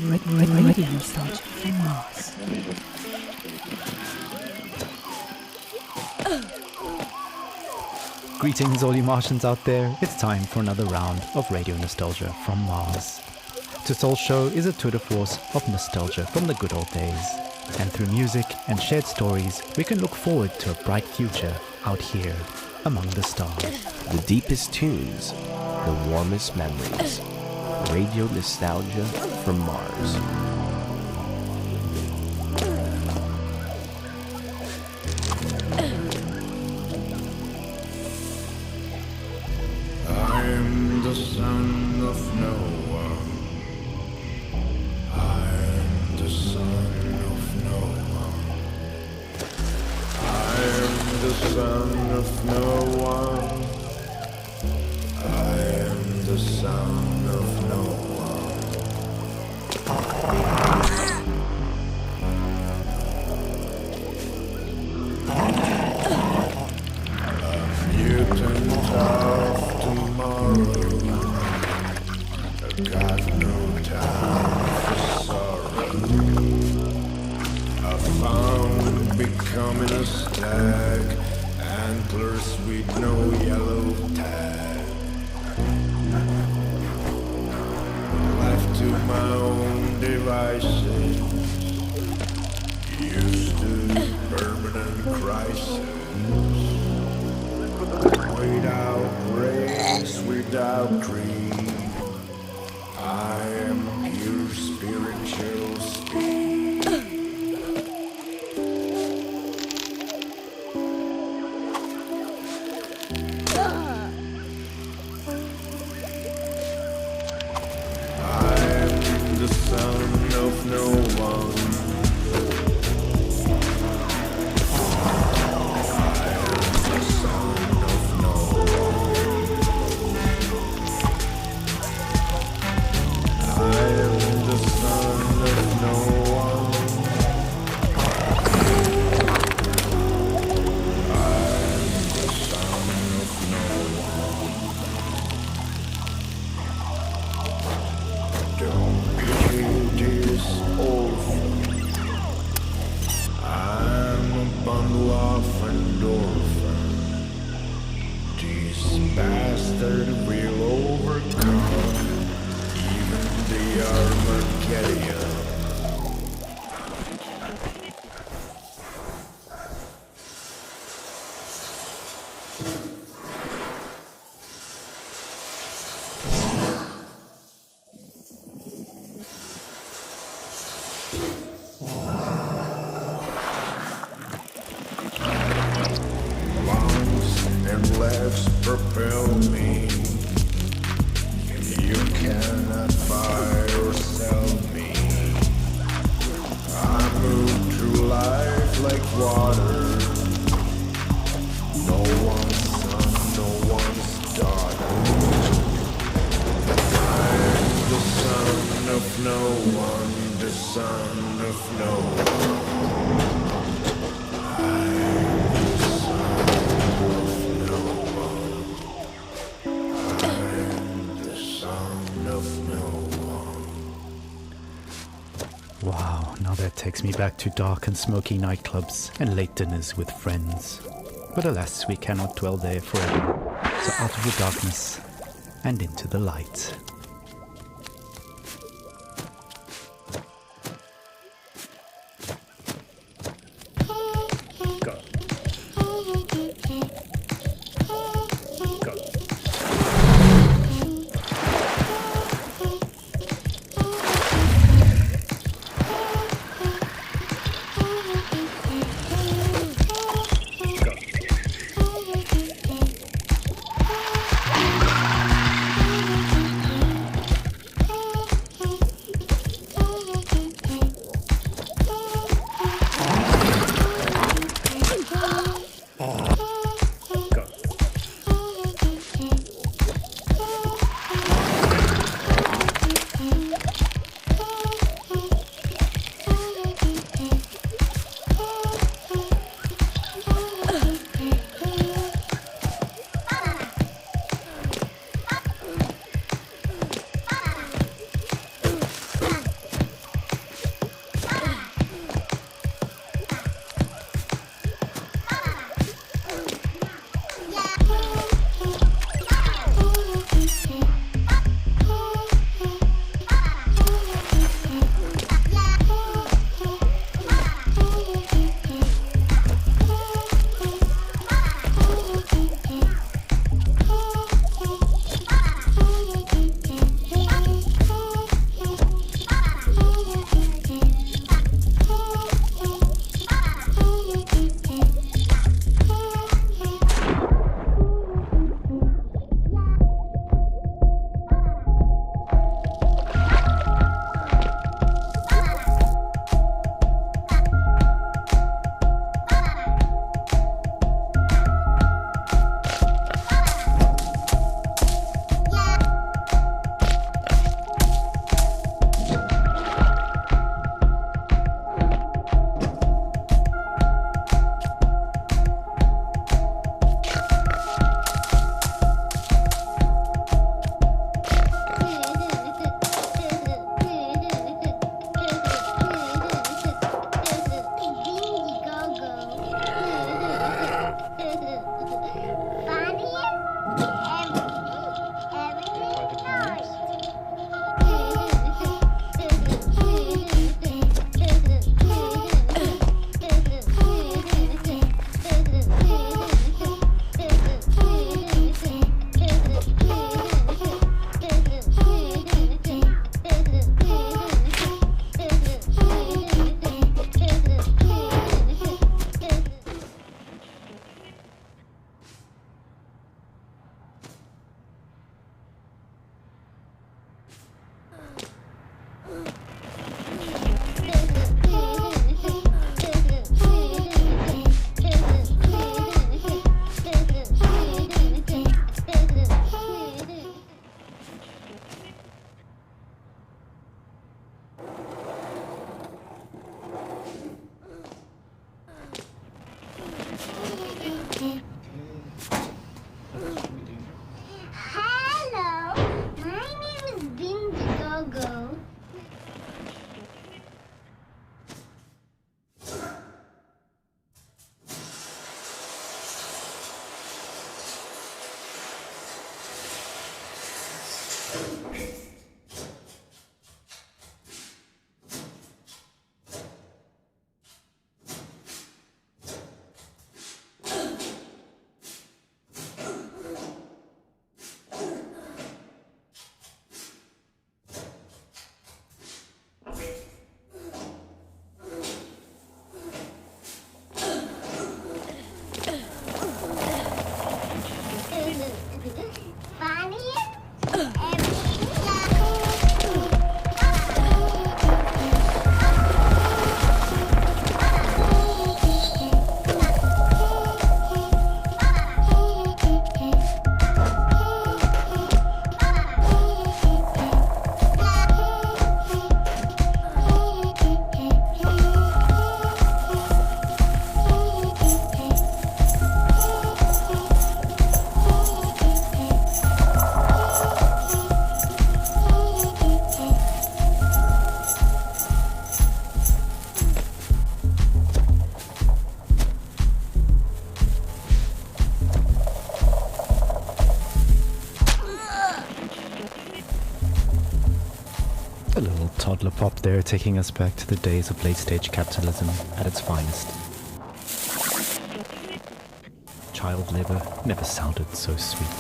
Radio nostalgia from Mars. Greetings all you Martians out there, it's time for another round of Radio Nostalgia from Mars. Today's show is a tour de force of nostalgia from the good old days. And through music and shared stories, we can look forward to a bright future out here among the stars. The deepest tunes, the warmest memories. Radio Nostalgia from Mars. I'm the son of no one. I'm the son of no one. I'm the son of no one. I'm the son of no one. A mutant of tomorrow. I got no time for sorrow. I found becoming a stag, antlers with no yellow tag. Left to my own devices, used to permanent crisis. Without race, without creed, I am pure spiritual speed. I am the son of no one. Bastard will overcome even the armageddon. Lungs and legs propel me. You cannot buy or sell me. I move through life like water. No one's son, no one's daughter. I'm the son of no one, the son of no one. Wow, now that takes me back to dark and smoky nightclubs and late dinners with friends. But alas, we cannot dwell there forever. So out of the darkness and into the light. toddler pop there, taking us back to the days of late-stage capitalism at its finest. Child labor never sounded so sweet.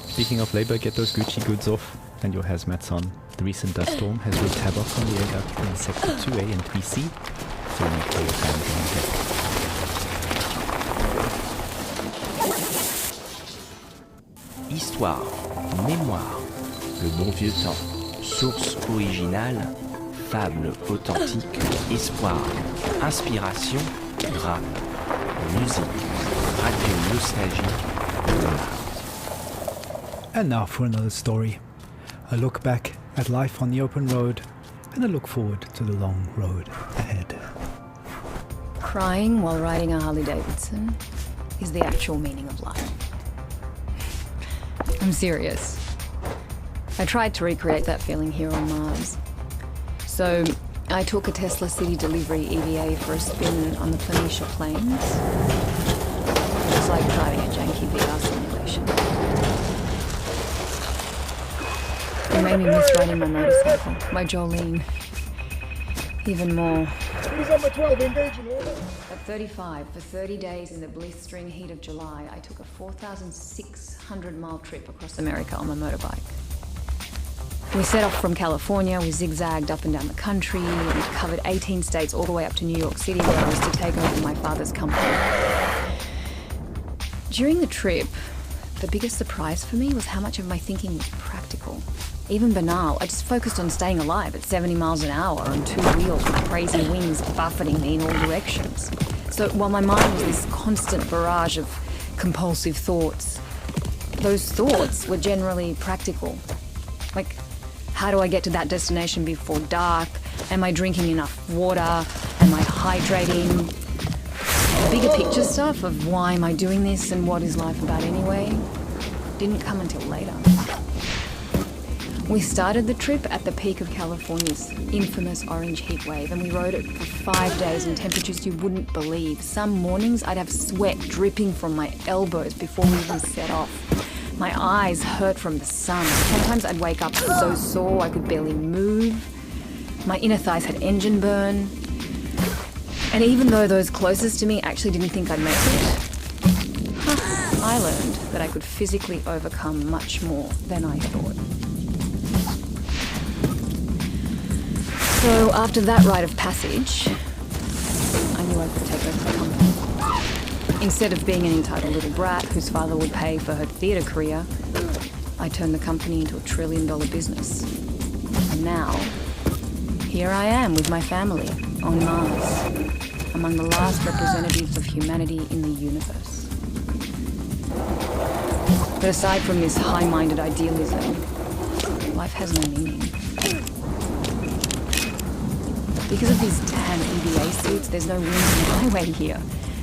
Speaking of labor, get those Gucci goods off and your hazmats on. The recent dust storm has wreaked havoc on the air duct in Sector 2A and 3C, so we need to your family ahead. Histoire, mémoire, le bon vieux temps, source originale, fable authentique, espoir, inspiration, drame, musique, radio nostalgie, hommage. And now for another story. A look back at life on the open road, and a look forward to the long road ahead. Crying while riding a Harley Davidson is the actual meaning of life. I'm serious. I tried to recreate that feeling here on Mars. So I took a Tesla City Delivery EVA for a spin on the Planitia Plains. It's like driving a janky VR simulation. It made me miss riding my motorcycle, my Jolene, even more. At 35, for 30 days in the blistering heat of July, I took a 4,600-mile trip across America on my motorbike. We set off from California, we zigzagged up and down the country, we covered 18 states all the way up to New York City, where I was to take over my father's company. During the trip, the biggest surprise for me was how much of my thinking was practical. Even banal, I just focused on staying alive at 70 miles an hour on two wheels with crazy wings buffeting me in all directions. So while my mind was this constant barrage of compulsive thoughts, those thoughts were generally practical. Like, how do I get to that destination before dark? Am I drinking enough water? Am I hydrating? The bigger picture stuff of why am I doing this and what is life about anyway didn't come until later. We started the trip at the peak of California's infamous orange heat wave, and we rode it for 5 days in temperatures you wouldn't believe. Some mornings I'd have sweat dripping from my elbows before we even set off. My eyes hurt from the sun. Sometimes I'd wake up so sore I could barely move. My inner thighs had engine burn. And even though those closest to me actually didn't think I'd make it, I learned that I could physically overcome much more than I thought. So after that rite of passage, I knew I could take over the company. Instead of being an entitled little brat whose father would pay for her theatre career, I turned the company into $1 trillion business. And now, here I am with my family on Mars, among the last representatives of humanity in the universe. But aside from this high-minded idealism, life has no meaning. Because of these damn EVA suits, there's no wind in the highway here.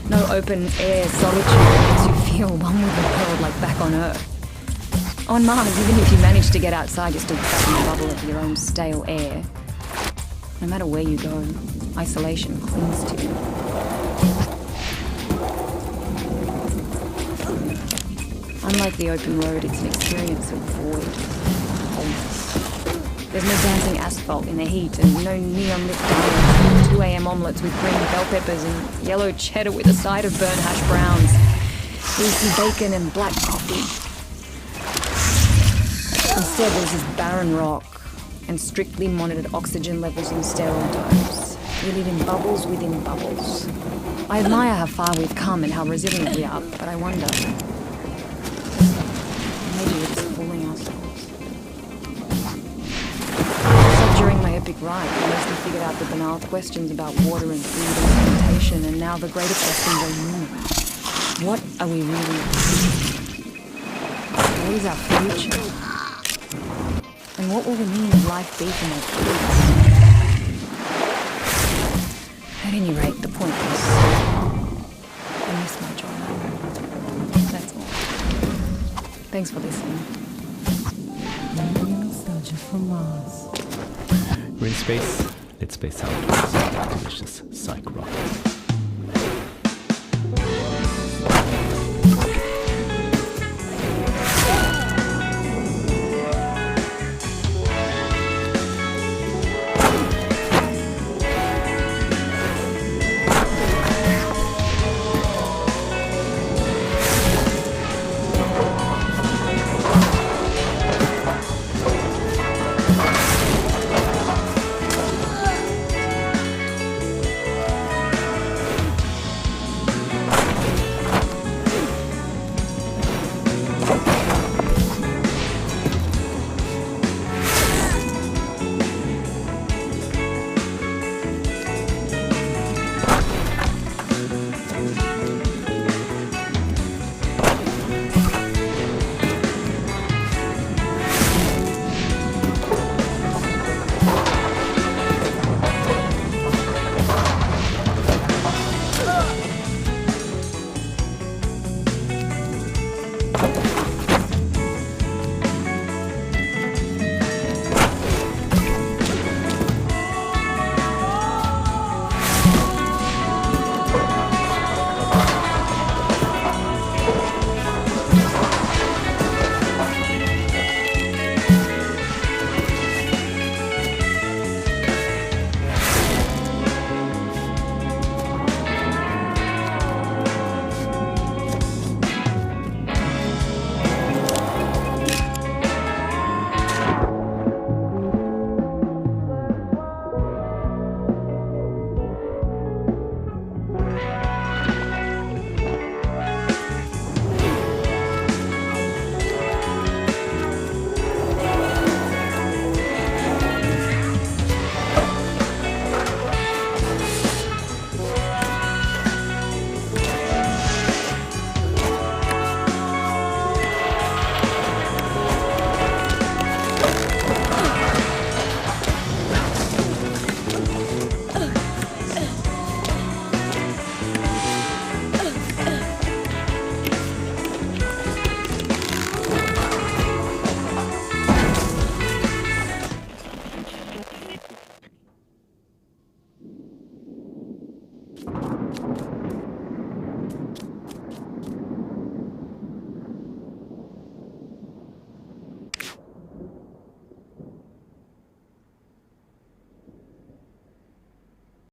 No open air solitude that makes you feel one with the world, like back on Earth. On Mars, even if you manage to get outside, you're still trapped in a bubble of your own stale air. No matter where you go, isolation clings to you. Unlike the open road, it's an experience of void, wholeness. There's no dancing asphalt in the heat and no neon-lit diners, 2 a.m. omelettes with green bell peppers and yellow cheddar with a side of burnt hash browns, greasy bacon and black coffee. Instead, there's this barren rock and strictly monitored oxygen levels in sterile domes. We live in bubbles within bubbles. I admire how far we've come and how resilient we are, but I wonder, maybe we're just fooling ourselves. During my epic ride, I mostly figured out the banal questions about water and food and sanitation, and now the greater questions are looming. What are we really doing? What is our future? And what will the meaning of life be for my kids? At any rate, the point is, I miss my job. That's all. Thanks for listening. Nostalgia from Mars. We're in space, let's space out with some delicious psych rock.